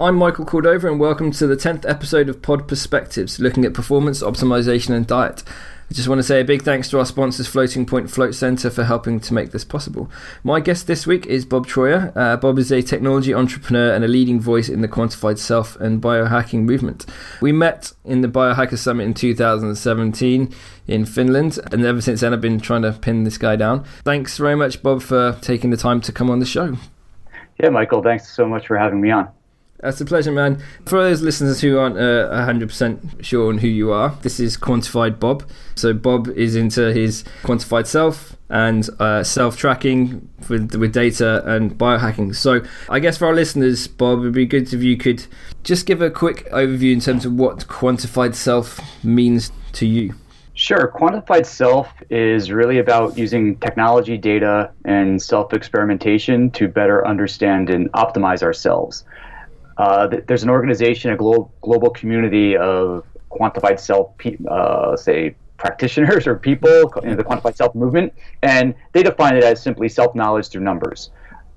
I'm Michael Cordova and welcome to the 10th episode of Pod Perspectives, looking at performance, optimization and diet. I just want to say a big thanks to our sponsors Floating Point Float Centre for helping to make this possible. My guest this week is Bob Troia. Bob is a technology entrepreneur and a leading voice in the Quantified self and biohacking movement. We met in the Biohacker Summit in 2017 in Finland, and ever since then I've been trying to pin this guy down. Thanks very much, Bob, for taking the time to come on the show. Yeah, Michael, thanks so much for having me on. That's a pleasure, man. For those listeners who aren't 100% sure on who you are, this is Quantified Bob. So Bob is into his quantified self and self-tracking with data and biohacking. So I guess for our listeners, Bob, it would be good if you could just give a quick overview in terms of what quantified self means to you. Sure. Quantified self is really about using technology, data, and self-experimentation to better understand and optimize ourselves. There's an organization, a global community of quantified self, say practitioners or people in the quantified self movement, and they define it as simply self-knowledge through numbers.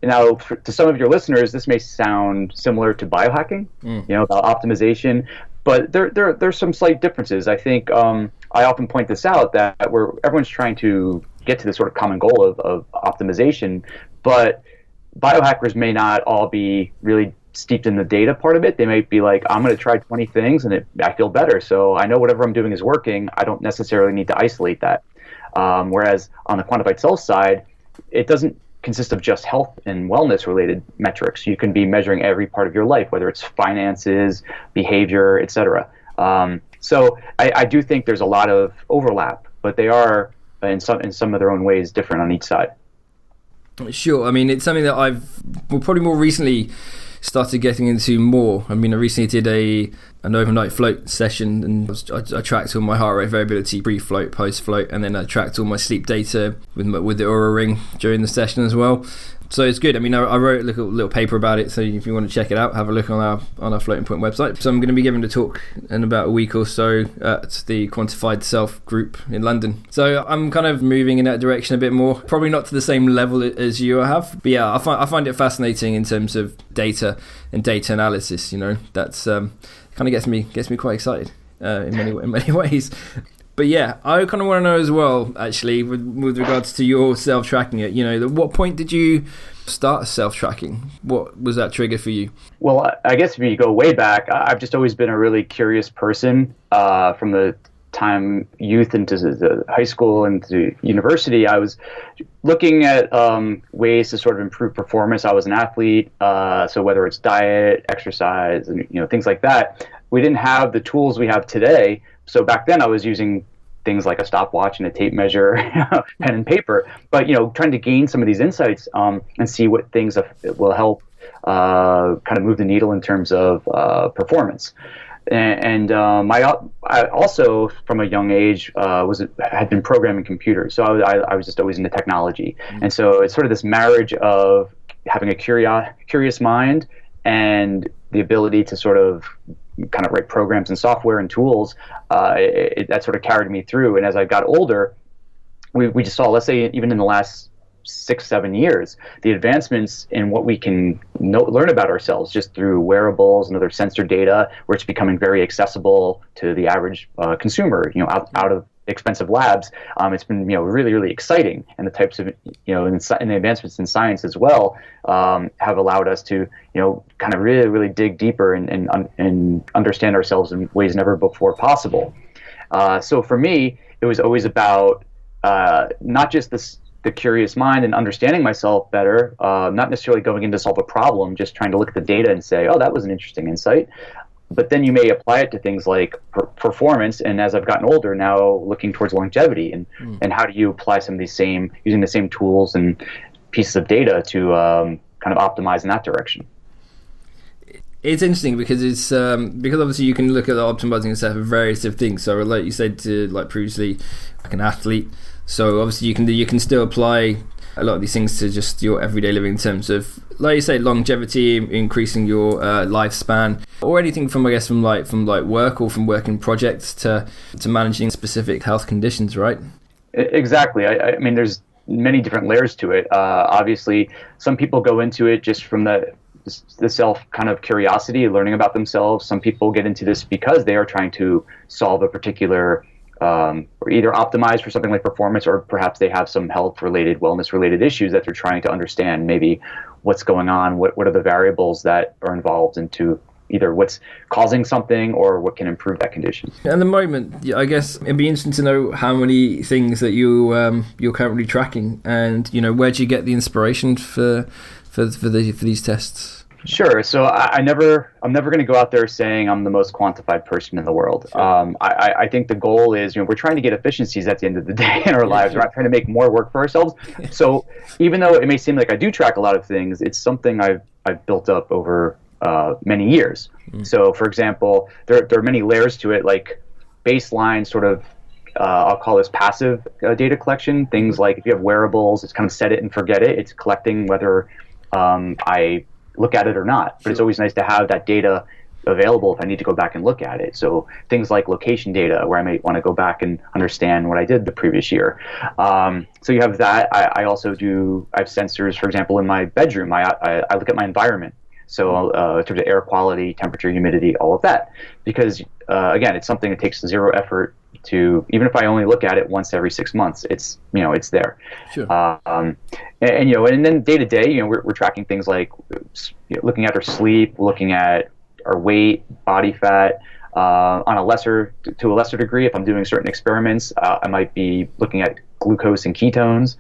Now, to some of your listeners, this may sound similar to biohacking, about optimization, but there's some slight differences. I think I often point this out that everyone's trying to get to this sort of common goal of optimization, but biohackers may not all be really steeped in the data part of it. They might be like, I'm going to try 20 things and I feel better. So I know whatever I'm doing is working. I don't necessarily need to isolate that. Whereas on the quantified self side, it doesn't consist of just health and wellness related metrics. You can be measuring every part of your life, whether it's finances, behavior, etc. So I do think there's a lot of overlap, but they are in some of their own ways different on each side. Sure. I mean, it's something that probably more recently started getting into more. I mean, I recently did an overnight float session, and I tracked all my heart rate variability pre-float, post-float, and then I tracked all my sleep data with the Oura Ring during the session as well. So it's good. I mean, I wrote a little paper about it, so if you want to check it out, have a look on our Floating Point website. So I'm going to be giving a talk in about a week or so at the Quantified Self group in London. So I'm kind of moving in that direction a bit more. Probably not to the same level as you have, but yeah, I find it fascinating in terms of data and data analysis. That's kind of gets me quite excited in many ways. But yeah, I kind of want to know as well, actually, with regards to your self-tracking it, at what point did you start self-tracking? What was that trigger for you? Well, I guess if you go way back, I've just always been a really curious person. From the time youth into the high school and to university, I was looking at ways to sort of improve performance. I was an athlete, so whether it's diet, exercise, and things like that, we didn't have the tools we have today. So back then I was using things like a stopwatch and a tape measure, pen and paper, but trying to gain some of these insights and see what things will help kind of move the needle in terms of performance. And I also, from a young age, had been programming computers, so I was just always into technology, and so it's sort of this marriage of having a curious mind and the ability to sort of kind of write programs and software and tools. That sort of carried me through, and as I got older, we just saw, let's say, even in the last 6-7 years, the advancements in what we can learn about ourselves just through wearables and other sensor data, where it's becoming very accessible to the average consumer, out of expensive labs. It's been really, really exciting, and the types of and the advancements in science as well have allowed us to kind of really, really dig deeper and understand ourselves in ways never before possible. So for me, it was always about not just the curious mind and understanding myself better, not necessarily going in to solve a problem, just trying to look at the data and say, oh, that was an interesting insight. But then you may apply it to things like performance, and as I've gotten older, now looking towards longevity and how do you apply some of these using the same tools and pieces of data to kind of optimize in that direction. It's interesting because it's because obviously you can look at the optimizing yourself for various different things. So like you said, like previously, like an athlete. So obviously you can still apply a lot of these things to just your everyday living in terms of, like you say, longevity, increasing your lifespan, or anything from work or from working projects to managing specific health conditions, right? Exactly. I mean, there's many different layers to it. Obviously, some people go into it just from the the self kind of curiosity, learning about themselves. Some people get into this because they are trying to solve a particular or either optimize for something like performance, or perhaps they have some health related, wellness related issues that they're trying to understand maybe what's going on, what are the variables that are involved into either what's causing something or what can improve that condition. At the moment, I guess it'd be interesting to know how many things that you're currently tracking, and where do you get the inspiration for these tests? Sure. So I'm never going to go out there saying I'm the most quantified person in the world. Sure. I think the goal is, we're trying to get efficiencies at the end of the day in our lives. We're not trying to make more work for ourselves. So even though it may seem like I do track a lot of things, it's something I've built up over many years. So for example, there are many layers to it, like baseline sort of, I'll call this passive data collection. Things like if you have wearables, it's kind of set it and forget it. It's collecting whether I look at it or not. But It's always nice to have that data available if I need to go back and look at it. So things like location data, where I might want to go back and understand what I did the previous year. So you have that. I also I have sensors, for example, in my bedroom. I look at my environment. So in terms of air quality, temperature, humidity, all of that. Because again, it's something that takes zero effort to, even if I only look at it once every 6 months, it's there. Sure. And then day to day, we're tracking things like looking at our sleep, looking at our weight, body fat. On a lesser degree, if I'm doing certain experiments, I might be looking at glucose and ketones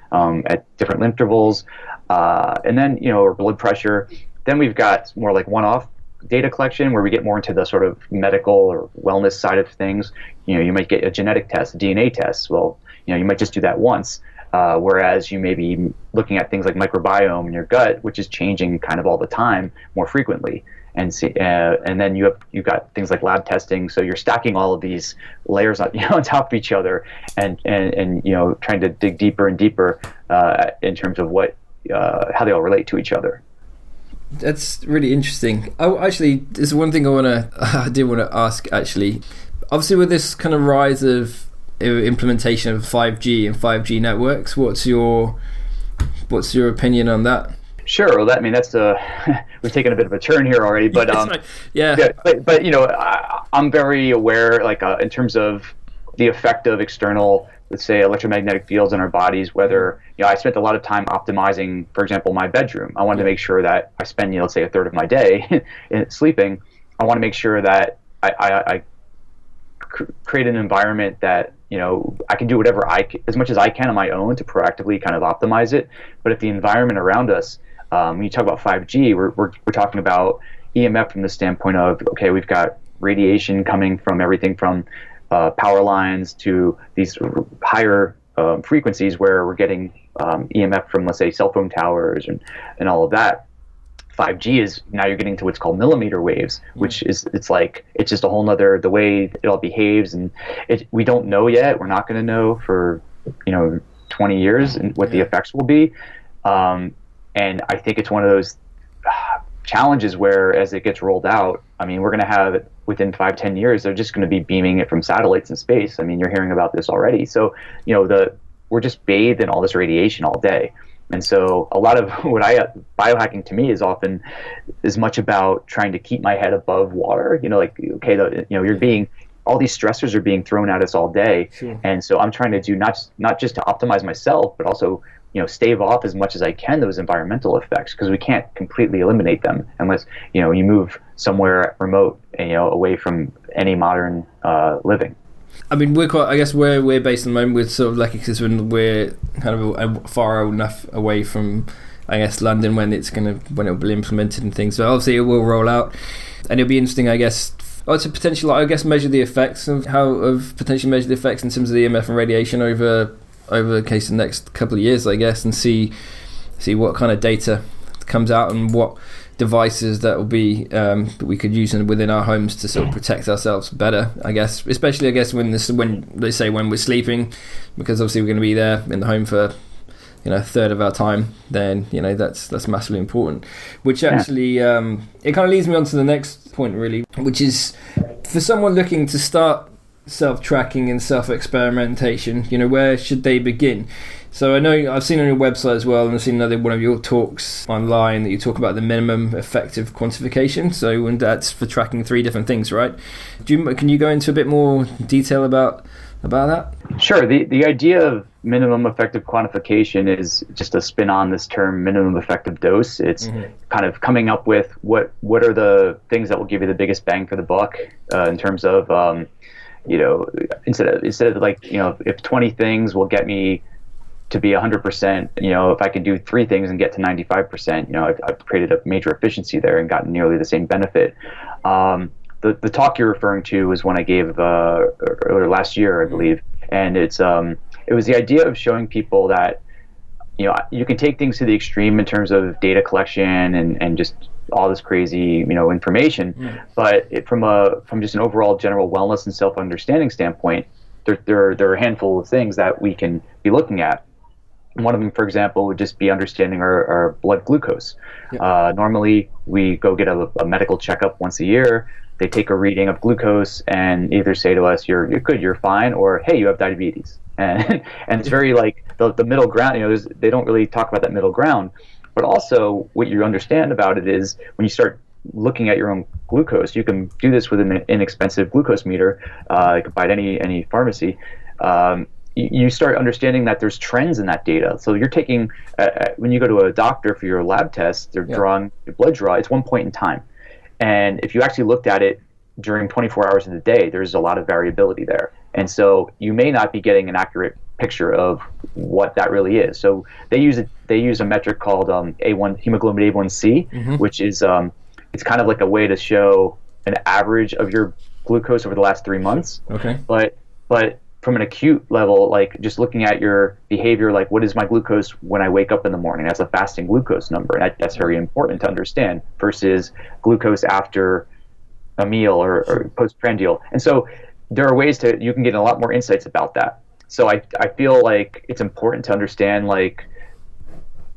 at different intervals, and then our blood pressure. Then we've got more like one-off data collection where we get more into the sort of medical or wellness side of things. You might get a genetic test, a DNA test. Well, you might just do that once, whereas you may be looking at things like microbiome in your gut, which is changing kind of all the time, more frequently. And then you've got things like lab testing. So you're stacking all of these layers on top of each other, and trying to dig deeper and deeper in terms of how they all relate to each other. That's really interesting. Oh, actually, there's one thing I did want to ask, actually. Obviously, with this kind of rise of implementation of 5G and 5G networks, what's your opinion on that? Sure. Well, that's we've taken a bit of a turn here already, but I'm very aware, like in terms of the effect of external, let's say, electromagnetic fields in our bodies, whether, I spent a lot of time optimizing, for example, my bedroom. I wanted to make sure that I spend, let's say, a third of my day sleeping. I want to make sure that I create an environment that, I can do whatever as much as I can on my own to proactively kind of optimize it. But if the environment around us, when you talk about 5G, we're talking about EMF from the standpoint of, okay, we've got radiation coming from everything from power lines to these higher frequencies where we're getting EMF from, let's say, cell phone towers and all of that. 5G is now you're getting to what's called millimeter waves, which is it's just a whole nother, the way it all behaves, and we don't know yet. We're not going to know for 20 years and what the effects will be. And I think it's one of those challenges where, as it gets rolled out, we're going to have, within 5-10 years, they're just going to be beaming it from satellites in space. You're hearing about this already. So, we're just bathed in all this radiation all day. And so a lot of what biohacking to me is often as much about trying to keep my head above water, all these stressors are being thrown at us all day. Sure. And so I'm trying to do not just to optimize myself, but also, stave off as much as I can those environmental effects, because we can't completely eliminate them unless, you move somewhere remote, away from any modern living. We're based at the moment, we're sort of lucky because we're kind of far enough away from, London when it'll be implemented and things. So obviously it will roll out, and it'll be interesting, to potentially, measure the effects in terms of the EMF and radiation over the case of the next couple of years, and see what kind of data comes out and what devices that will be that we could use within our homes to sort of protect ourselves better, especially when we're sleeping, because obviously we're going to be there in the home for a third of our time. Then that's massively important, which actually it kind of leads me on to the next point, really, which is for someone looking to start self-tracking and self-experimentation, where should they begin? So I know I've seen on your website as well, and I've seen another one of your talks online that you talk about the minimum effective quantification. So, and that's for tracking 3 different things, right? Can you go into a bit more detail about that? Sure. The idea of minimum effective quantification is just a spin on this term minimum effective dose. It's kind of coming up with what are the things that will give you the biggest bang for the buck in terms of instead of like, if 20 things will get me to be 100%, if I can do 3 things and get to 95%, I've created a major efficiency there and gotten nearly the same benefit. The talk you're referring to was one I gave earlier last year, I believe, and it was the idea of showing people that you can take things to the extreme in terms of data collection and just all this crazy information, but from just an overall general wellness and self-understanding standpoint, there are a handful of things that we can be looking at. One of them, for example, would just be understanding our blood glucose. Normally, we go get a medical checkup once a year. They take a reading of glucose and either say to us, you're good, you're fine, or hey, you have diabetes. And it's very like the middle ground. They don't really talk about that middle ground. But also, what you understand about it is when you start looking at your own glucose, you can do this with an inexpensive glucose meter. You can buy it at any pharmacy. You start understanding that there's trends in that data. So you're taking, when you go to a doctor for your lab test, they're drawing your blood draw, it's one point in time. And if you actually looked at it during 24 hours of the day, there's a lot of variability there. And so you may not be getting an accurate picture of what that really is. So they use a metric called hemoglobin A1C, which is it's kind of like a way to show an average of your glucose over the last 3 months. Okay. But from an acute level, like just looking at your behavior, like what is my glucose when I wake up in the morning? That's a fasting glucose number, and that's very important to understand versus glucose after a meal or postprandial. And so there are ways you can get a lot more insights about that. So I feel like it's important to understand like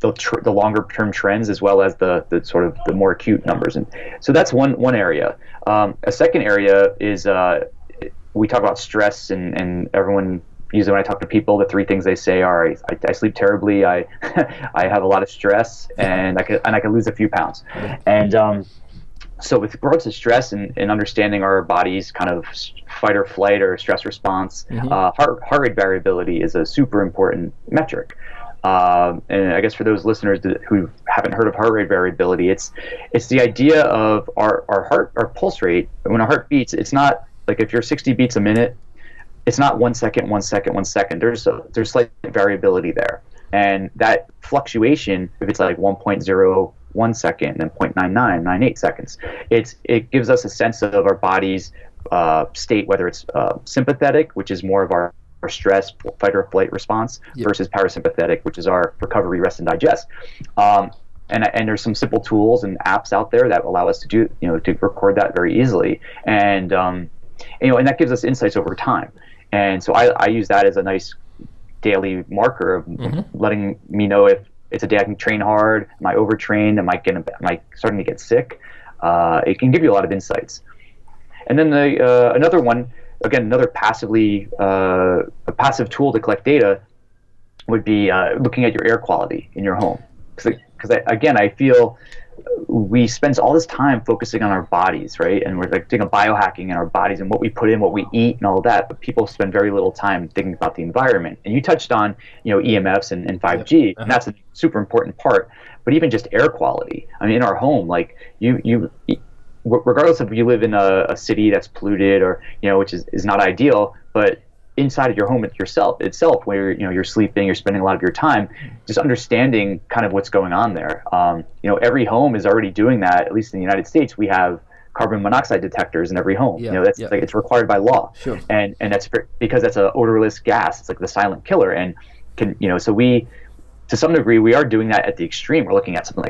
the longer term trends as well as the sort of the more acute numbers. And so that's one area. A second area is we talk about stress, and everyone usually when I talk to people, the 3 things they say are I sleep terribly, I I have a lot of stress, and I could lose a few pounds. And so with regards to stress and understanding our body's kind of fight or flight or stress response, heart rate variability is a super important metric. And I guess for those listeners who haven't heard of heart rate variability, it's the idea of our pulse rate. When our heart beats, it's not like if you're 60 beats a minute, it's not 1 second, 1 second, 1 second. There's slight variability there. And that fluctuation, if it's like 1.01 second and then 0.9998 seconds, it gives us a sense of our body's state, whether it's sympathetic, which is more of our stress, fight or flight response, versus parasympathetic, which is our recovery, rest, and digest. And there's some simple tools and apps out there that allow us to do, to record that very easily. And and that gives us insights over time. And so I use that as a nice daily marker of letting me know if it's a day I can train hard, am I overtrained, am I starting to get sick? It can give you a lot of insights. And then another one, again, another a passive tool to collect data would be looking at your air quality in your home. Because again, I feel we spend all this time focusing on our bodies, right? And we're like doing a biohacking in our bodies and what we put in, what we eat, and all of that. But people spend very little time thinking about the environment. And you touched on, EMFs and 5G, and that's a super important part. But even just air quality. I mean, in our home, like you regardless of if you live in a city that's polluted or which is not ideal, but inside of your home itself, where you're sleeping, you're spending a lot of your time, just understanding kind of what's going on there. Every home is already doing that. At least in the United States, we have carbon monoxide detectors in every home. Like it's required by law. Sure. And that's because that's an odorless gas. It's like the silent killer. And so we, to some degree, we are doing that at the extreme. We're looking at something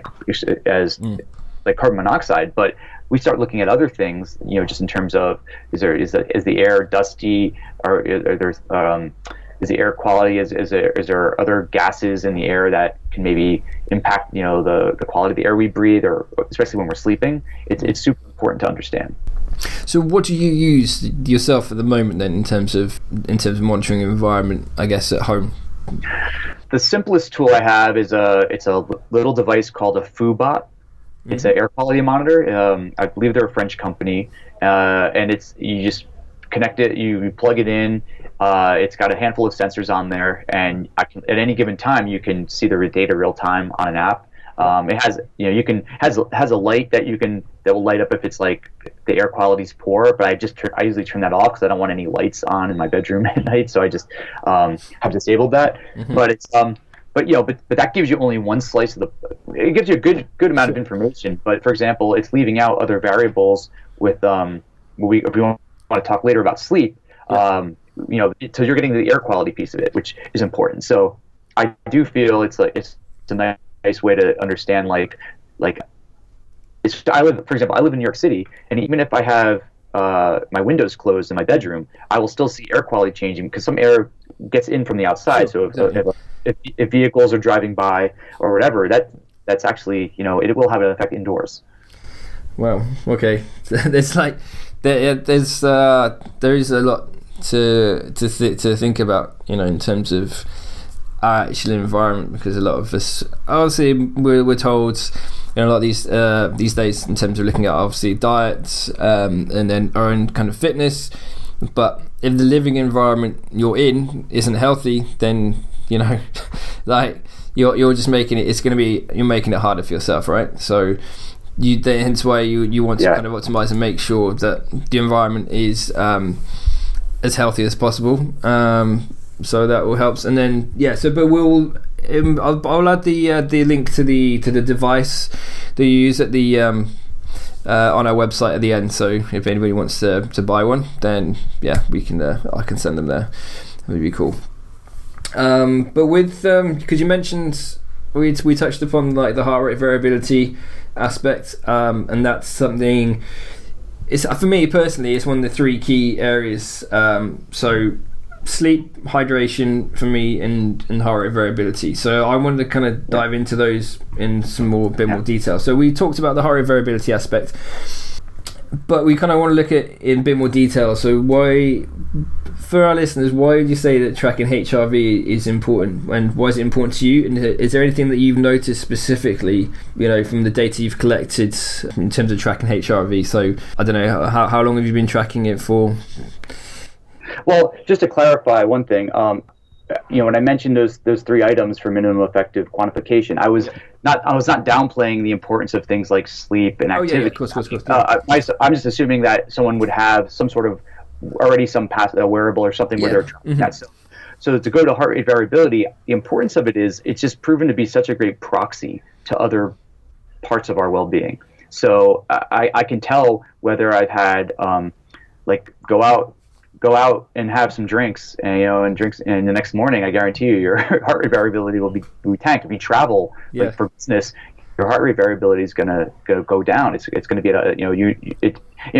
like carbon monoxide, but we start looking at other things, just in terms of is the air dusty, or is the air quality, is there other gases in the air that can maybe impact the quality of the air we breathe, or especially when we're sleeping. It's super important to understand. So what do you use yourself at the moment then in terms of monitoring the environment, I guess, at home? the simplest tool I have is it's a little device called a FooBot. It's an air quality monitor. I believe they're a French company, and you just connect it, you plug it in. It's got a handful of sensors on there, and at any given time you can see the data real time on an app. It has has a light that will light up if it's like the air quality's poor, but I usually turn that off because I don't want any lights on in my bedroom at night, so I just have disabled that. But it's but that gives you only one slice of it gives you a good amount of information. But for example, it's leaving out other variables with if we want to talk later about sleep. So you're getting the air quality piece of it, which is important. So I do feel it's a nice way to understand I live in New York City, and even if I have my windows closed in my bedroom, I will still see air quality changing because some air gets in from the outside. So if vehicles are driving by or whatever, that's actually it will have an effect indoors. Wow. Okay. There's there is a lot to think about, in terms of our actual environment, because a lot of us obviously we're told a lot of these days in terms of looking at obviously diets and then our own kind of fitness. But if the living environment you're in isn't healthy, then you're just making it. You're making it harder for yourself, right? So hence why you want to kind of optimize and make sure that the environment is as healthy as possible. So that all helps. And then I'll add the link to the device that you use at the on our website at the end. So if anybody wants to buy one, then we can I can send them there. That would be cool. But with because you mentioned we touched upon like the heart rate variability aspect, and that's something. It's for me personally, it's one of the three key areas. So sleep, hydration for me, and heart rate variability. So I wanted to kind of dive into those in bit more detail. So we talked about the heart rate variability aspect, but we kind of want to look at it in a bit more detail. So why, for our listeners, why would you say that tracking HRV is important, and why is it important to you? And is there anything that you've noticed specifically, from the data you've collected in terms of tracking HRV? So I don't know, how long have you been tracking it for? Well, just to clarify one thing, when I mentioned those three items for minimum effective quantification, I was not downplaying the importance of things like sleep and activity. Of course. I'm just assuming that someone would have some sort of some past wearable or something where they're tracking that. So to go to heart rate variability, the importance of it is it's just proven to be such a great proxy to other parts of our well-being. So I can tell whether I've had go out and have some drinks, and the next morning, I guarantee you, your heart rate variability will be tanked. If you travel for business, your heart rate variability is gonna go down. It's gonna be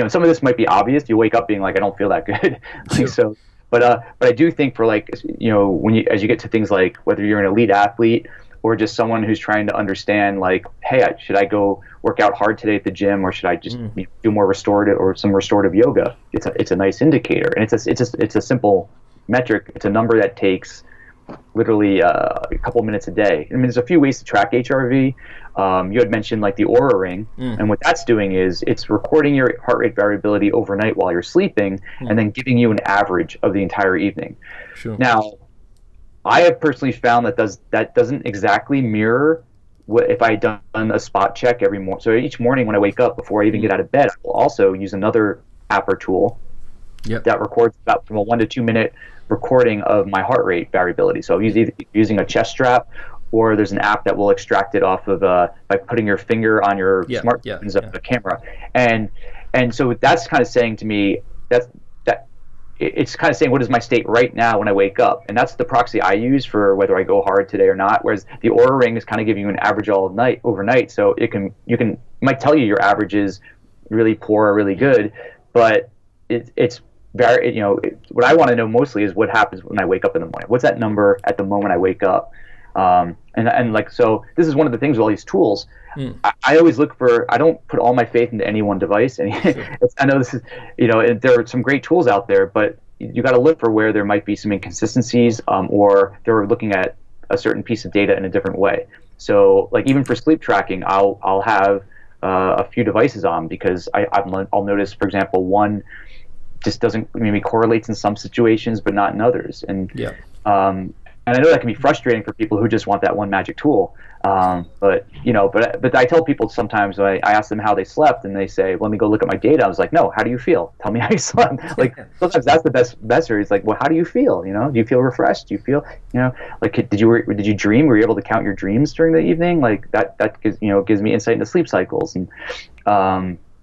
some of this might be obvious. You wake up being like, I don't feel that good. Sure. But I do think for as you get to things like whether you're an elite athlete or just someone who's trying to understand hey, should I go work out hard today at the gym, or should I just do more restorative or some restorative yoga? It's a nice indicator, and it's a simple metric. It's a number that takes literally a couple minutes a day. I mean, there's a few ways to track HRV. You had mentioned the Oura Ring, and what that's doing is it's recording your heart rate variability overnight while you're sleeping, and then giving you an average of the entire evening. Sure. Now, I have personally found that doesn't exactly mirror what if I had done a spot check every morning. So each morning when I wake up, before I even get out of bed, I will also use another app or tool that records about from a 1 to 2 minute recording of my heart rate variability. So I'm using a chest strap, or there's an app that will extract it off of by putting your finger on your smartphone's camera, and so that's kind of saying to me it's kind of saying what is my state right now when I wake up, and that's the proxy I use for whether I go hard today or not. Whereas the Oura Ring is kind of giving you an average overnight, so it might tell you your average is really poor or really good, but it's very what I want to know mostly is what happens when I wake up in the morning. What's that number at the moment I wake up? So this is one of the things with all these tools. I always look for. I don't put all my faith into any one device. And I know this is, there are some great tools out there, but you got to look for where there might be some inconsistencies, or they're looking at a certain piece of data in a different way. So like even for sleep tracking, I'll have a few devices on, because I'll notice, for example, one just doesn't maybe correlates in some situations, but not in others. And and I know that can be frustrating for people who just want that one magic tool. But I tell people sometimes when I ask them how they slept, and they say, "Let me go look at my data." I was like, "No, how do you feel? Tell me how you slept." Like sometimes that's the best answer. It's like, "Well, how do you feel? Do you feel refreshed? Do you feel, like did you dream? Were you able to count your dreams during the evening? Like that gives me insight into sleep cycles." And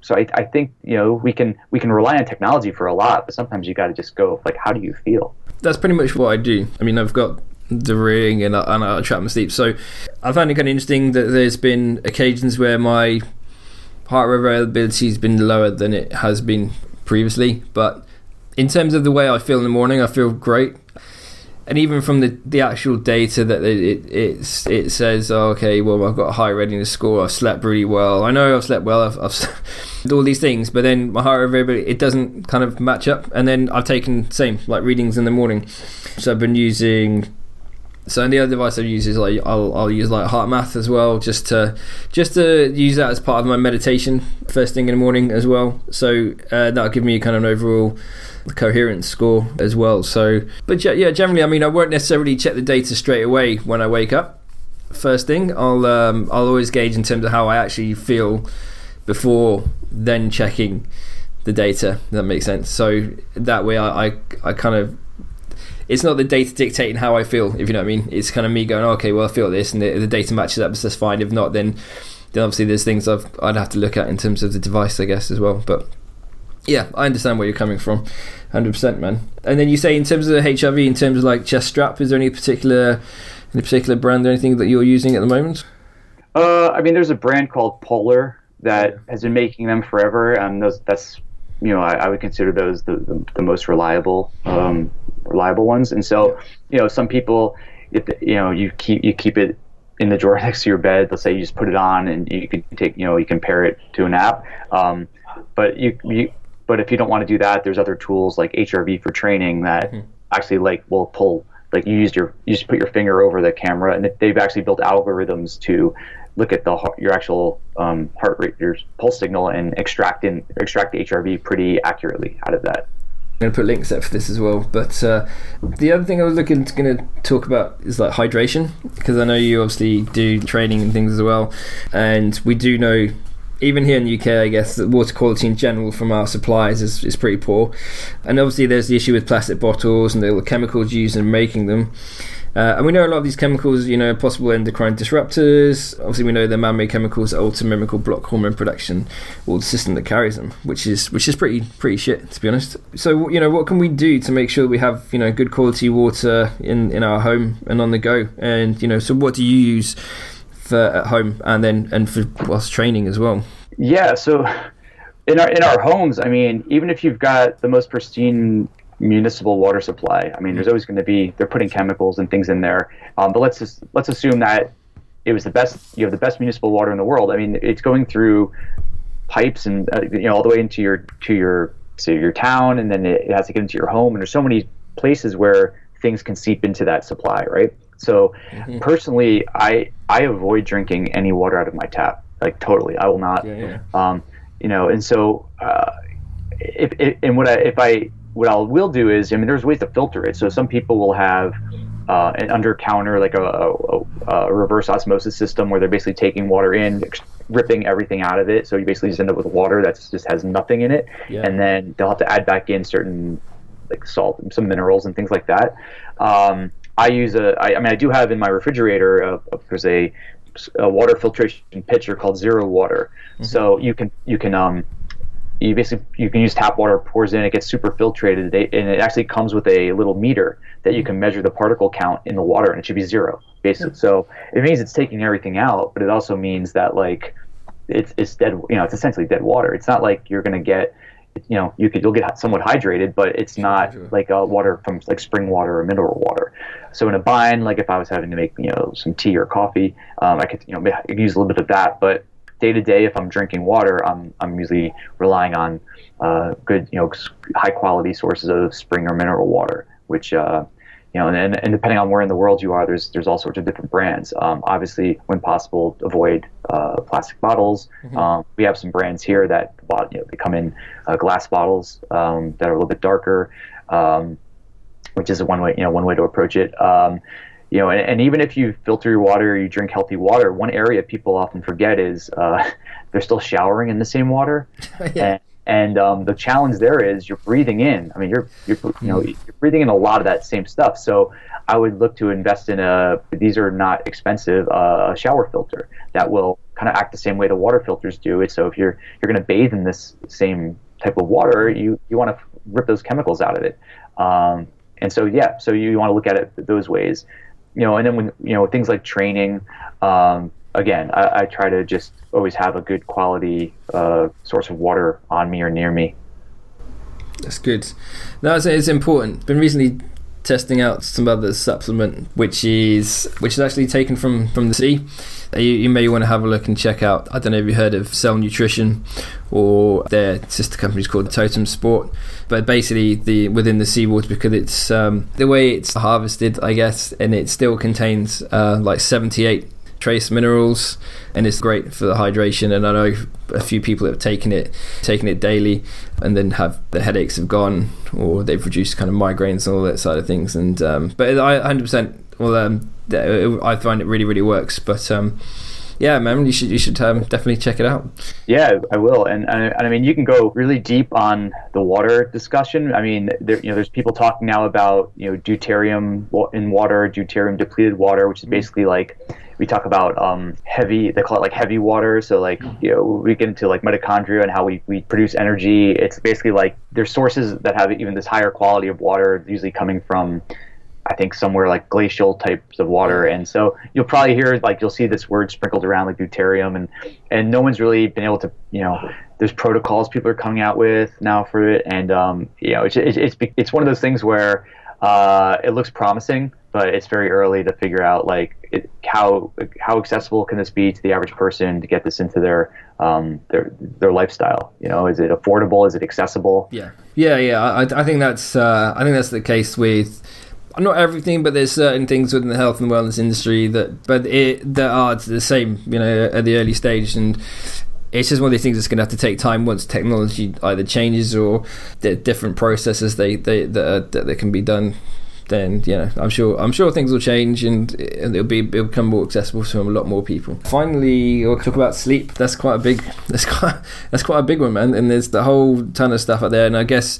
so I think we can rely on technology for a lot, but sometimes you got to just go like, how do you feel? That's pretty much what I do. I mean, I've got the Ring and I track my sleep. So I find it kind of interesting that there's been occasions where my heart rate variability has been lower than it has been previously. But in terms of the way I feel in the morning, I feel great. And even from the actual data that it says, oh, okay, well, I've got a high readiness score, I've slept really well, I know I've slept well, I've all these things, but then my heart rate variability, it doesn't kind of match up. And then I've taken same like readings in the morning. So I've been using, so the other device I use is like I'll use like heart math as well, just to use that as part of my meditation first thing in the morning as well. So that'll give me kind of an overall coherence score as well. So, but yeah, generally, I mean, I won't necessarily check the data straight away when I wake up. First thing, I'll always gauge in terms of how I actually feel before then checking the data. If that makes sense. So that way, I kind of, it's not the data dictating how I feel, if you know what I mean. It's kind of me going, okay, well, I feel this, and the data matches up, so that's fine. If not, then obviously there's things I'd have to look at in terms of the device, I guess, as well. But yeah, I understand where you're coming from, 100%, man. And then you say in terms of the HRV, in terms of like chest strap, is there any particular brand or anything that you're using at the moment? I mean, there's a brand called Polar that has been making them forever, and that's I would consider those the most reliable ones. And so some people, you keep it in the drawer next to your bed. Let's say you just put it on, and you can take you can pair it to an app. But if you don't want to do that, there's other tools like HRV for training that actually will pull, like you just put your finger over the camera, and they've actually built algorithms to look at your actual heart rate, your pulse signal, and extract the HRV pretty accurately out of that. I'm going to put links there for this as well. But the other thing I was going to talk about is like hydration, because I know you obviously do training and things as well, and we do know, even here in the UK, I guess, that water quality in general from our suppliers is pretty poor. And obviously there's the issue with plastic bottles and the chemicals used in making them. And we know a lot of these chemicals, are possible endocrine disruptors. Obviously we know they're man-made chemicals that alter mimical block hormone production, or the system that carries them, which is pretty shit, to be honest. So, what can we do to make sure we have, good quality water in our home and on the go? And, so what do you use at home and for whilst training as well? Yeah, so in our homes, I mean, even if you've got the most pristine municipal water supply, I mean, there's always going to be, they're putting chemicals and things in there. But let's assume that it was the best, you have the best municipal water in the world. I mean, it's going through pipes and all the way into your town, and then it has to get into your home. And there's so many places where things can seep into that supply, right? So personally, I avoid drinking any water out of my tap, like totally. I will not. And so what I will do is, I mean, there's ways to filter it. So some people will have an under counter, like a reverse osmosis system, where they're basically taking water in, ripping everything out of it. So you basically just end up with water that just has nothing in it, and then they'll have to add back in certain like salt, some minerals, and things like that. I do have in my refrigerator, there's a water filtration pitcher called Zero Water. So you can use tap water, pours in, it gets super filtrated, and it actually comes with a little meter that you can measure the particle count in the water, and it should be zero, basically. So it means it's taking everything out, but it also means that like it's dead. It's essentially dead water. It's not like you're gonna get, you'll get somewhat hydrated, but it's not like water from like spring water or mineral water. So in a bind, like if I was having to make some tea or coffee, I could use a little bit of that. But day to day, if I'm drinking water, I'm usually relying on good high quality sources of spring or mineral water, which and depending on where in the world you are, there's all sorts of different brands. Obviously, when possible, avoid plastic bottles. We have some brands here that they come in glass bottles that are a little bit darker, which is one way to approach it. And even if you filter your water, you drink healthy water, one area people often forget is they're still showering in the same water. Yeah. And the challenge there is you're breathing in. I mean, you're breathing in a lot of that same stuff. So I would look to invest in these are not expensive, a shower filter that will kind of act the same way the water filters do. So if you're going to bathe in this same type of water, you want to rip those chemicals out of it. And so you want to look at it those ways. And then when things like training. Again, I try to just always have a good quality source of water on me or near me. That's good. It's important. Been recently testing out some other supplement, which is actually taken from the sea. You may want to have a look and check out. I don't know if you heard of Cell Nutrition, or their sister company is called Totem Sport. But basically, within the seawater, because it's the way it's harvested, I guess, and it still contains like 78 trace minerals, and it's great for the hydration. And I know a few people that have taken it daily, and then have the headaches have gone, or they've reduced kind of migraines and all that side of things. And but I 100%, I find it really, really works. But yeah, man, you should definitely check it out. Yeah, I will. And I mean, you can go really deep on the water discussion. I mean, there's people talking now about deuterium in water, deuterium depleted water, which is basically like, we talk about heavy, they call it like heavy water. So like, we get into like mitochondria and how we produce energy. It's basically like there's sources that have even this higher quality of water, usually coming from, I think, somewhere like glacial types of water. And so you'll probably hear, like, you'll see this word sprinkled around, like deuterium, and no one's really been able to, there's protocols people are coming out with now for it. And, it's one of those things where it looks promising, but it's very early to figure out how accessible can this be to the average person to get this into their lifestyle. Is it affordable? Is it accessible? Yeah. I think that's the case with not everything, but there's certain things within the health and wellness industry that are the same, at the early stage. And it's just one of these things that's going to have to take time once technology either changes or the different processes that can be done. Then I'm sure things will change, and it'll become more accessible to a lot more people. Finally, we'll talk about sleep. That's quite a big one, man. And there's the whole ton of stuff out there. And I guess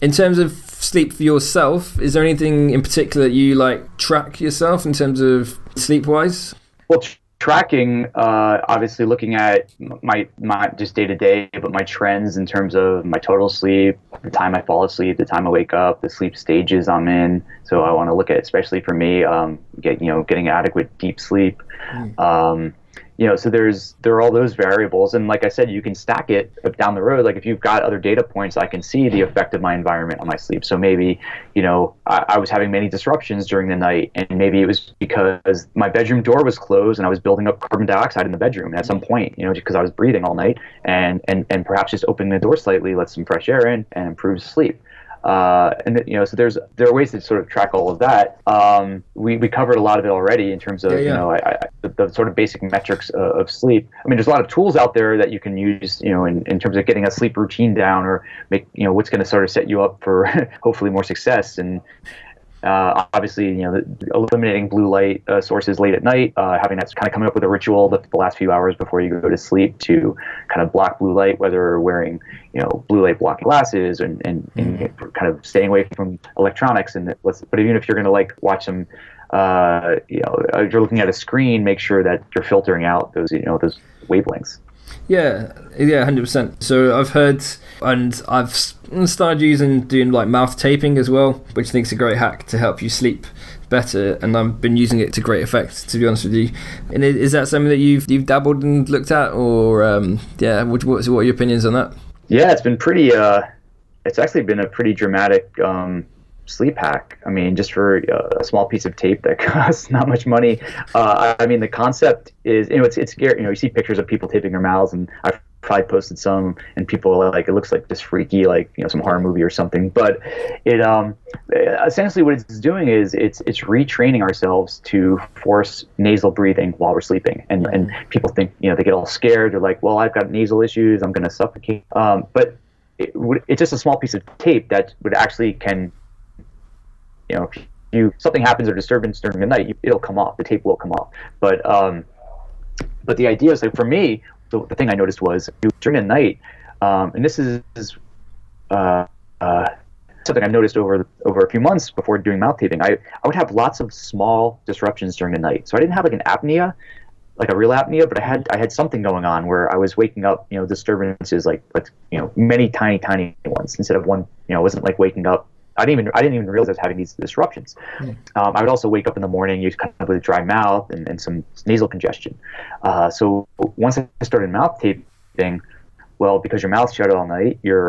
in terms of sleep for yourself, is there anything in particular that you track yourself in terms of sleep wise? Well, tracking, obviously looking at my just day to day, but my trends in terms of my total sleep, the time I fall asleep, the time I wake up, the sleep stages I'm in. So I want to look at, especially for me, getting adequate deep sleep. So there are all those variables, and like I said, you can stack it down the road. Like if you've got other data points, I can see the effect of my environment on my sleep. So maybe, I was having many disruptions during the night, and maybe it was because my bedroom door was closed and I was building up carbon dioxide in the bedroom. And at some point, just because I was breathing all night, and perhaps just opening the door slightly lets some fresh air in and improves sleep. So there are ways to sort of track all of that. We covered a lot of it already in terms of the sort of basic metrics of sleep. I mean, there's a lot of tools out there that you can use, in terms of getting a sleep routine down, or make what's going to sort of set you up for hopefully more success. And obviously, eliminating blue light sources late at night, having that kind of coming up with a ritual the last few hours before you go to sleep to kind of block blue light, whether wearing, blue light blocking glasses and kind of staying away from electronics. But even if you're going to watch some, if you're looking at a screen, make sure that you're filtering out those, those wavelengths. Yeah, 100%. So I've heard, and I've started doing mouth taping as well, which I think is a great hack to help you sleep better, and I've been using it to great effect, to be honest with you. And is that something that you've dabbled and looked at, or what are your opinions on that? Yeah, it's been pretty. It's actually been a pretty dramatic sleep hack. I mean, just for a small piece of tape that costs not much money. I mean, the concept is, it's scary. You see pictures of people taping their mouths, and I've probably posted some, and people are like, it looks like this freaky, like, you know, some horror movie or something. But it essentially what it's doing is it's retraining ourselves to force nasal breathing while we're sleeping. And people think, you know, they get all scared. They're like, well, I've got nasal issues, I'm going to suffocate. But it's just a small piece of tape that would actually can, you know, if something happens or disturbance during the night, it'll come off. The tape will come off. But the idea is, like, for me, the thing I noticed was during the night, and this is something I noticed over a few months before doing mouth taping. I would have lots of small disruptions during the night. So I didn't have like an apnea, like a real apnea, but I had something going on where I was waking up, you know, disturbances like you know, many tiny ones instead of one. You know, it wasn't like waking up. I didn't even realize I was having these disruptions. I would also wake up in the morning, use kind of with a dry mouth and some nasal congestion. So once I started mouth taping, well, because your mouth's shut all night, you're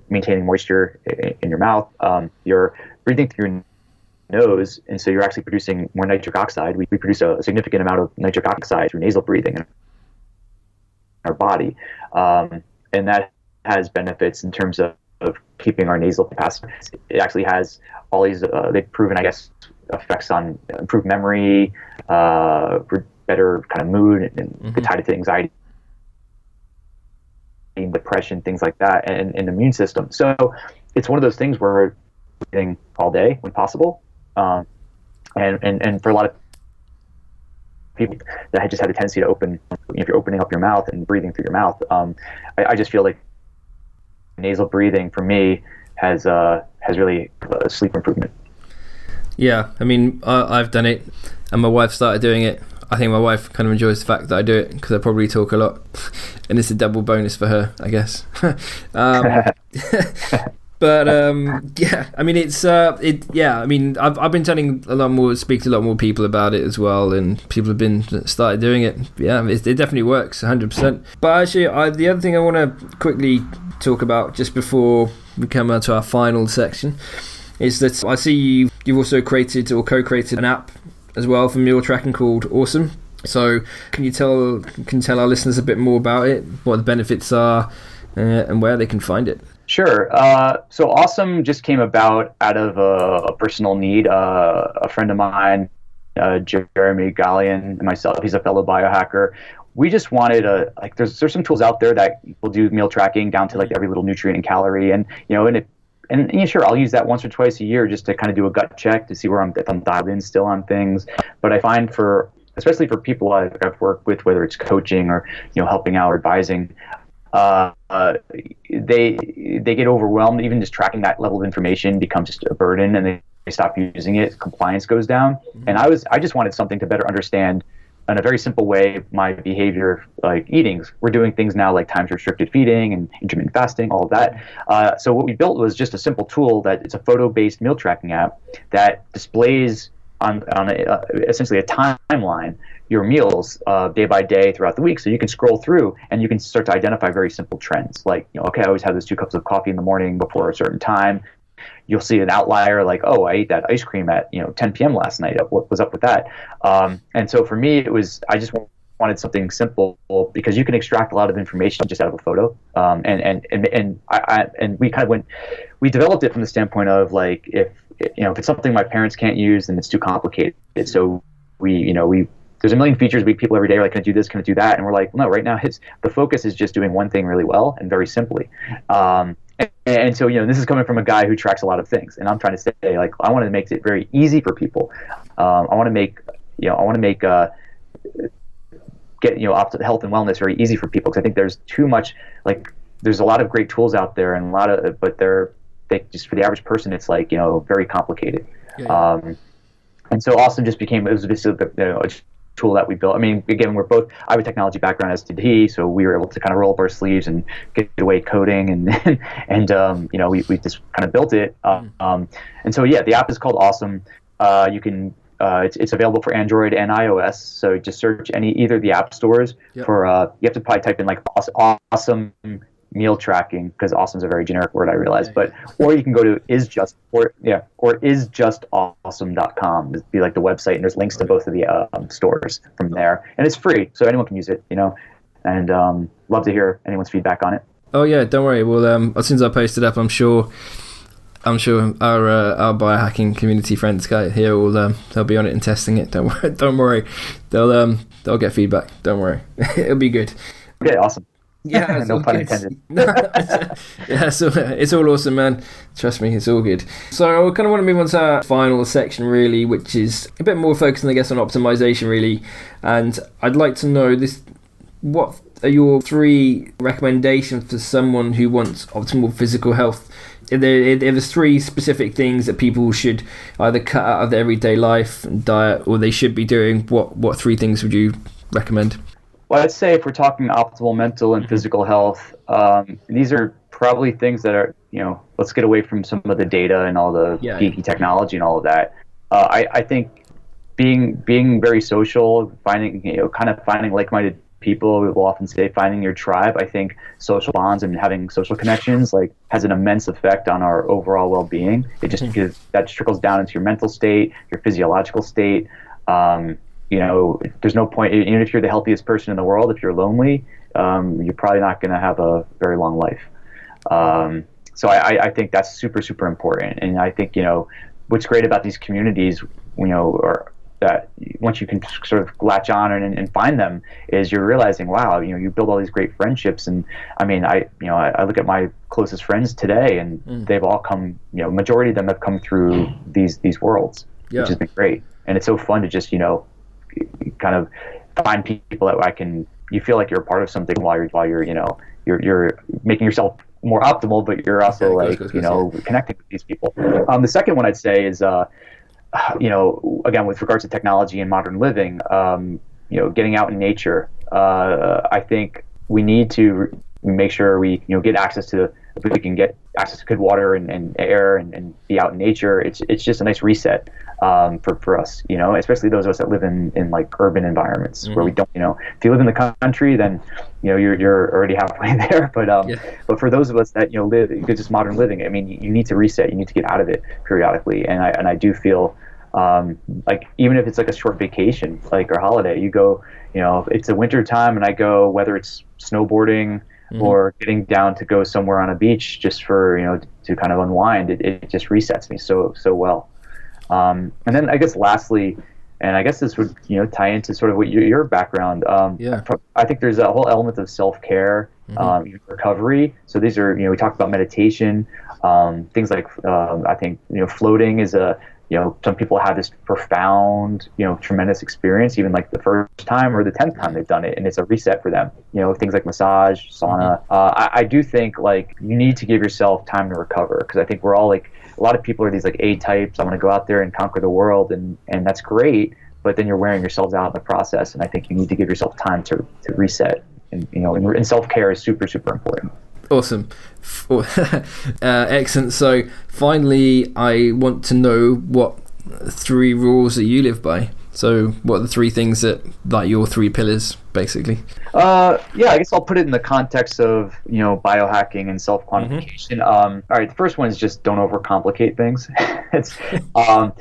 maintaining moisture in your mouth. You're breathing through your nose, and so you're actually producing more nitric oxide. We produce a significant amount of nitric oxide through nasal breathing in our body, and that has benefits in terms of keeping our nasal capacity. It actually has all these, they've proven, I guess, effects on improved memory, better kind of mood, and tied to anxiety, depression, things like that, and immune system. So it's one of those things where we're breathing all day when possible. And for a lot of people that just had a tendency to open, if you're opening up your mouth and breathing through your mouth, I just feel like nasal breathing for me has really sleep improvement. Yeah, I mean, I've done it, and my wife started doing it. I think my wife kind of enjoys the fact that I do it because I probably talk a lot, and it's a double bonus for her, I guess. But yeah, I mean, yeah, I mean, I've been speaking to a lot more people about it as well, and people have been started doing it. Yeah, it definitely works, 100%. But actually, the other thing I want to quickly talk about just before we come on to our final section is that I see you've also created or co-created an app as well for meal tracking called Awesome. So can you tell our listeners a bit more about it, what the benefits are, and where they can find it? Sure. So Awesome just came about out of a personal need. A friend of mine, Jeremy Gallion, and myself, he's a fellow biohacker. We just wanted there's some tools out there that will do meal tracking down to like every little nutrient and calorie, and you know, and sure, I'll use that once or twice a year just to kind of do a gut check to see if I'm dialed in still on things. But I find especially for people I've worked with, whether it's coaching or, you know, helping out or advising, they get overwhelmed. Even just tracking that level of information becomes just a burden, and they stop using it. Compliance goes down. And I just wanted something to better understand in a very simple way my behavior, like eating. We're doing things now like times restricted feeding and intermittent fasting, all of that. So what we built was just a simple tool that it's a photo-based meal tracking app that displays on essentially a timeline your meals day by day throughout the week. So you can scroll through and you can start to identify very simple trends. Like, you know, okay, I always have those 2 cups of coffee in the morning before a certain time. You'll see an outlier like, oh, I ate that ice cream at 10 p.m. last night. What was up with that? And so for me, I just wanted something simple because you can extract a lot of information just out of a photo. And we developed it from the standpoint of like, if it's something my parents can't use, then it's too complicated. So there's a million features. People every day are like, can I do this? Can I do that? And we're like, no, right now the focus is just doing one thing really well and very simply. And so, this is coming from a guy who tracks a lot of things, and I'm trying to say, like, I want to make it very easy for people. I want to make health and wellness very easy for people, because I think there's too much, like, there's a lot of great tools out there, and but they just, for the average person, it's like, very complicated. Yeah. And so Awesome just became, it was just a tool that we built. I mean, again, I have a technology background, as did he, so we were able to kind of roll up our sleeves and get away coding, and we just kind of built it. And so, yeah, the app is called Awesome. You can, it's available for Android and iOS. So just search either of the app stores. Yep. You have to probably type in like Awesome meal tracking, because awesome is a very generic word, I realize, or you can go to isjustawesome.com. It'd be like the website, and there's links to both of the stores from there, and it's free, so anyone can use it. and love to hear anyone's feedback on it. Oh yeah, don't worry. Well, as soon as I post it up, I'm sure our biohacking community friends here will they'll be on it and testing it. Don't worry. They'll get feedback. Don't worry. It'll be good. Okay, awesome. Yeah, no pun intended. Yeah, so it's all awesome, man. Trust me, it's all good. So I kind of want to move on to our final section, really, which is a bit more focused, I guess, on optimization, really. And I'd like to know what are your 3 recommendations for someone who wants optimal physical health? If there's 3 specific things that people should either cut out of their everyday life and diet, or they should be doing, what 3 things would you recommend? Well, I'd say if we're talking optimal mental and physical health, these are probably things that are, let's get away from some of the data and all the geeky technology and all of that. I think being very social, finding like-minded people, we will often say finding your tribe. I think social bonds and having social connections has an immense effect on our overall well-being. It just because that trickles down into your mental state, your physiological state. There's no point, even if you're the healthiest person in the world, if you're lonely, you're probably not going to have a very long life. So I think that's super, super important. And I think, what's great about these communities, are that once you can sort of latch on and find them, is you're realizing, wow, you build all these great friendships. And I mean, I look at my closest friends today, and they've all come, majority of them have come through these worlds, which has been great. And it's so fun to just, kind of find people that you feel like you're a part of something while you're making yourself more optimal, but you're also connecting with these people. The second one I'd say is, again, with regards to technology and modern living, getting out in nature. I think we need to make sure we get access to, if we can get access to good water and air and be out in nature. It's just a nice reset for us, especially those of us that live in like urban environments where we don't, if you live in the country, then you're already halfway there. But for those of us that live just modern living, I mean, you need to reset. You need to get out of it periodically, and I do feel like even if it's like a short vacation, like a holiday, you go, it's a winter time, and I go, whether it's snowboarding or getting down to go somewhere on a beach just for to kind of unwind, it just resets me so well. And then I guess lastly, and I guess this would tie into sort of what your background. I think there's a whole element of self-care, recovery. So these are we talked about meditation, things like I think floating is a some people have this profound, tremendous experience, even like the first time or the 10th time they've done it, and it's a reset for them. Things like massage, sauna. I do think you need to give yourself time to recover, because I think we're all a lot of people are these A types. I want to go out there and conquer the world, and that's great, but then you're wearing yourselves out in the process. And I think you need to give yourself time to reset. And and self-care is super, super important. Awesome. Excellent. So finally, I want to know what 3 rules that you live by. So what are the 3 things that your 3 pillars, basically? I guess I'll put it in the context of, biohacking and self-quantification. All right, the first one is just don't overcomplicate things. It's, I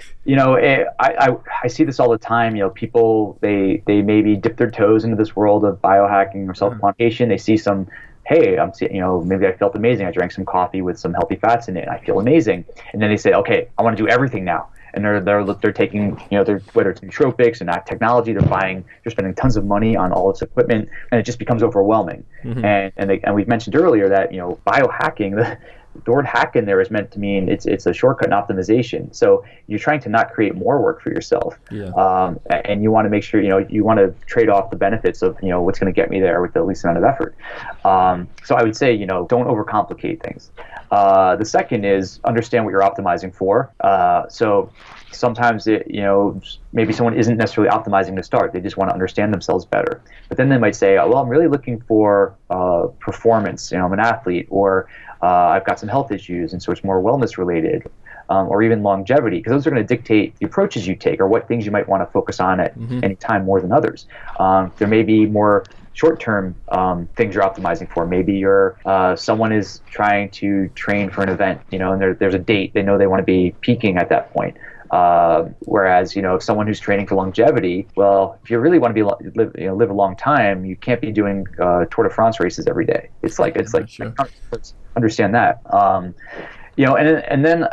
see this all the time. People, they maybe dip their toes into this world of biohacking or self-quantification. They see some, hey, maybe I felt amazing. I drank some coffee with some healthy fats in it, and I feel amazing. And then they say, okay, I want to do everything now. And they're taking, whether it's nootropics and that technology, they're spending tons of money on all this equipment, and it just becomes overwhelming. And we've mentioned earlier that, biohacking, the word hack in there is meant to mean it's a shortcut and optimization. So you're trying to not create more work for yourself. And you want to make sure, you want to trade off the benefits of, what's going to get me there with the least amount of effort. So I would say, don't overcomplicate things. The second is understand what you're optimizing for. So sometimes maybe someone isn't necessarily optimizing to start. They just want to understand themselves better. But then they might say, well, I'm really looking for performance. I'm an athlete, or I've got some health issues, and so it's more wellness related, or even longevity, because those are going to dictate the approaches you take or what things you might want to focus on at any time more than others. There may be more short-term things you're optimizing for. Maybe someone is trying to train for an event, and there's a date. They know they want to be peaking at that point. Whereas, if someone who's training for longevity, well, if you really want to live a long time, you can't be doing Tour de France races every day. It's like Sure. I understand that. And then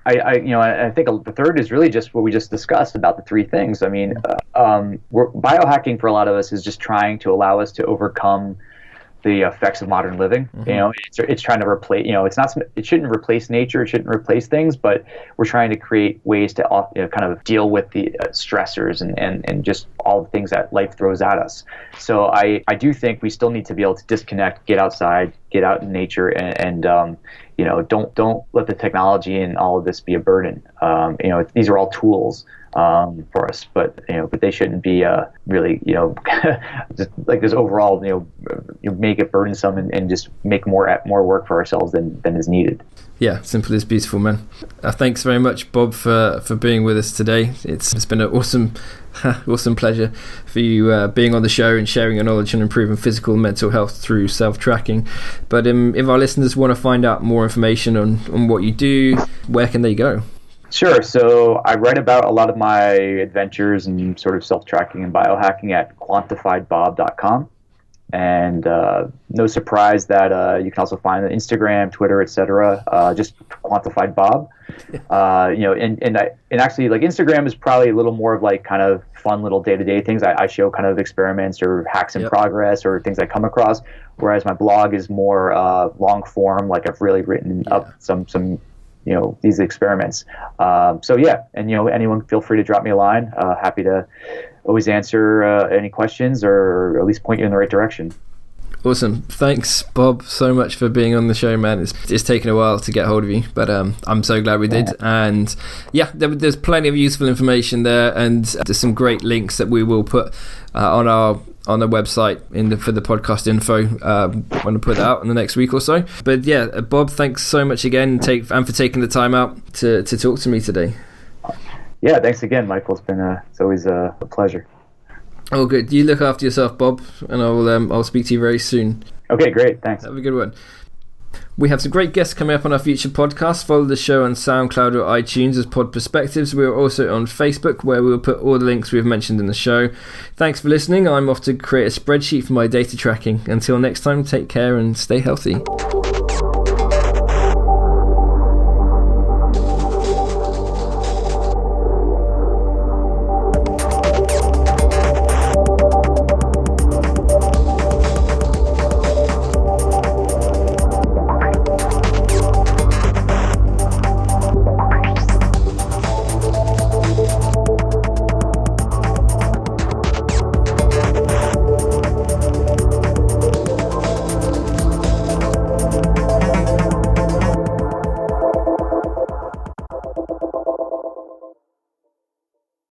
I think the third is really just what we just discussed about the three things. I mean, biohacking for a lot of us is just trying to allow us to overcome the effects of modern living. It's trying to replace, it shouldn't replace nature, it shouldn't replace things, but we're trying to create ways to kind of deal with the stressors and just all the things that life throws at us. So I do think we still need to be able to disconnect, get outside, get out in nature, and don't let the technology and all of this be a burden. These are all tools for us, but they shouldn't be really, just like this overall, make it burdensome and just make more work for ourselves than is needed. Yeah, simple is beautiful, man. Thanks very much, Bob, for being with us today. It's been an awesome pleasure for you being on the show and sharing your knowledge on improving physical and mental health through self-tracking. But if our listeners want to find out more information on what you do, where can they go? Sure. So I write about a lot of my adventures and sort of self-tracking and biohacking at quantifiedbob.com. And no surprise that you can also find on Instagram, Twitter, etc. Just Quantified Bob. And actually, like, Instagram is probably a little more of like kind of fun little day-to-day things. I show kind of experiments or hacks in progress or things I come across. Whereas my blog is more long form, like I've really written up some these experiments. And anyone feel free to drop me a line. Happy to always answer any questions or at least point you in the right direction. Awesome. Thanks, Bob, so much for being on the show, man. It's taken a while to get hold of you, but I'm so glad we did. And there's plenty of useful information there, and there's some great links that we will put on the website for the podcast info. When I put that out in the next week or so. But Bob, thanks so much again, and for taking the time out to talk to me today. Yeah, thanks again, Michael. It's always a pleasure. Oh, good. You look after yourself, Bob, and I'll speak to you very soon. Okay, great. Thanks. Have a good one. We have some great guests coming up on our future podcasts. Follow the show on SoundCloud or iTunes as Pod Perspectives. We are also on Facebook, where we will put all the links we've mentioned in the show. Thanks for listening. I'm off to create a spreadsheet for my data tracking. Until next time, take care and stay healthy.